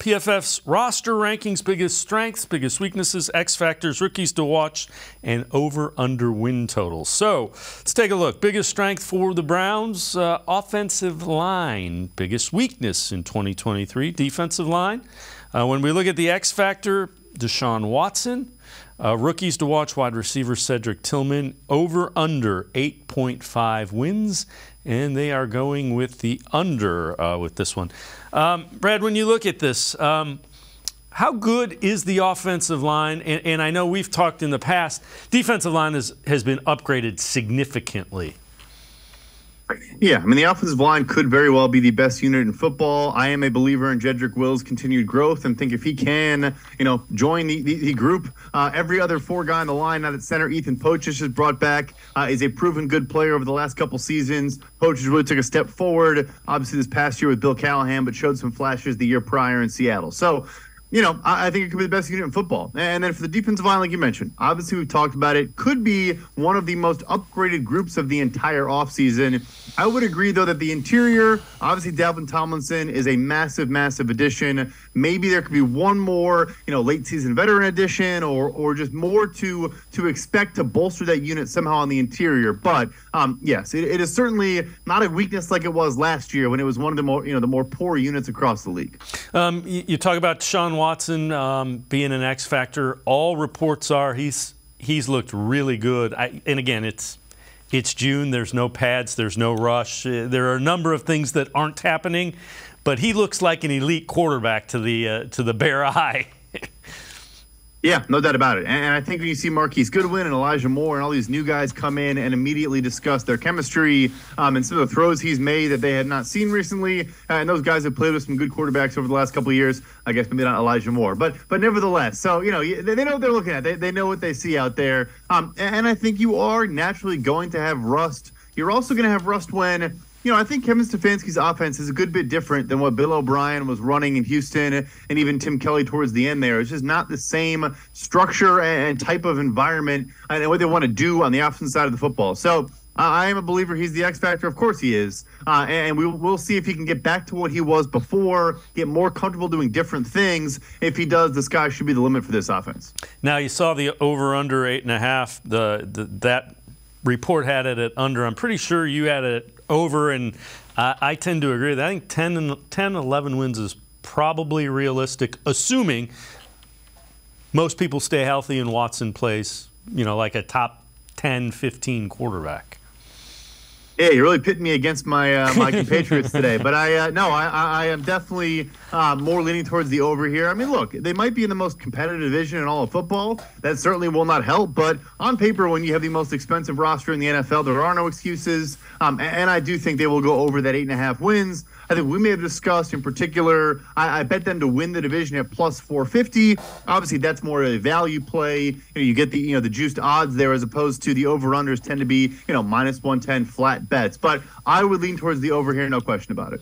PFF's roster rankings, biggest strengths, biggest weaknesses, X factors, rookies to watch, and over/under win totals. So let's take a look. Biggest strength for the Browns, offensive line. Biggest weakness in 2023, defensive line. When we look at the X factor, Deshaun Watson. Rookies to watch, wide receiver Cedric Tillman. Over/under 8.5 wins, and they are going with the under with this one. Brad, when you look at this, how good is the offensive line? And I know we've talked in the past, defensive line has been upgraded significantly. Yeah, I mean, the offensive line could very well be the best unit in football. I am a believer in Jedrick Will's continued growth and think if he can, join the group, every other four guy on the line, now that center Ethan Pochich is brought back, is a proven good player over the last couple seasons. Pochich really took a step forward, obviously this past year with Bill Callahan, but showed some flashes the year prior in Seattle. So, I think it could be the best unit in football. And then for the defensive line, like you mentioned, obviously we've talked about it, could be one of the most upgraded groups of the entire offseason. I would agree, though, that the interior, obviously Dalvin Tomlinson is a massive, massive addition. Maybe there could be one more, late season veteran addition or just more to expect to bolster that unit somehow on the interior. But yes, it is certainly not a weakness like it was last year when it was one of the more, the more poor units across the league. You talk about Deshaun Watson being an X factor. All reports are he's looked really good. And again, it's June. There's no pads. There's no rush. There are a number of things that aren't happening, but he looks like an elite quarterback to the bare eye. Yeah, no doubt about it. And I think when you see Marquise Goodwin and Elijah Moore and all these new guys come in and immediately discuss their chemistry and some of the throws he's made that they had not seen recently, and those guys have played with some good quarterbacks over the last couple of years. I guess maybe not Elijah Moore, but nevertheless. So, they know what they're looking at. They know what they see out there. And I think you are naturally going to have rust. You're also going to have rust when I think Kevin Stefanski's offense is a good bit different than what Bill O'Brien was running in Houston and even Tim Kelly towards the end there. It's just not the same structure and type of environment and what they want to do on the offensive side of the football. So I am a believer he's the X factor. Of course he is. And we'll see if he can get back to what he was before, get more comfortable doing different things. If he does, the sky should be the limit for this offense. Now, you saw the over-under 8.5. That report had it at under. I'm pretty sure you had it over, and I tend to agree with that. I think 10, 11 wins is probably realistic, assuming most people stay healthy and Watson plays, like a top 10, 15 quarterback. Yeah, you're really pitting me against my my compatriots today. But I am definitely more leaning towards the over here. I mean, look, they might be in the most competitive division in all of football. That certainly will not help. But on paper, when you have the most expensive roster in the NFL, there are no excuses. And I do think they will go over that 8.5 wins. I think we may have discussed in particular, I bet them to win the division at plus 450. Obviously, that's more of a value play. You get the the juiced odds there as opposed to the over-unders tend to be minus 110 flat bets. But I would lean towards the over here, no question about it.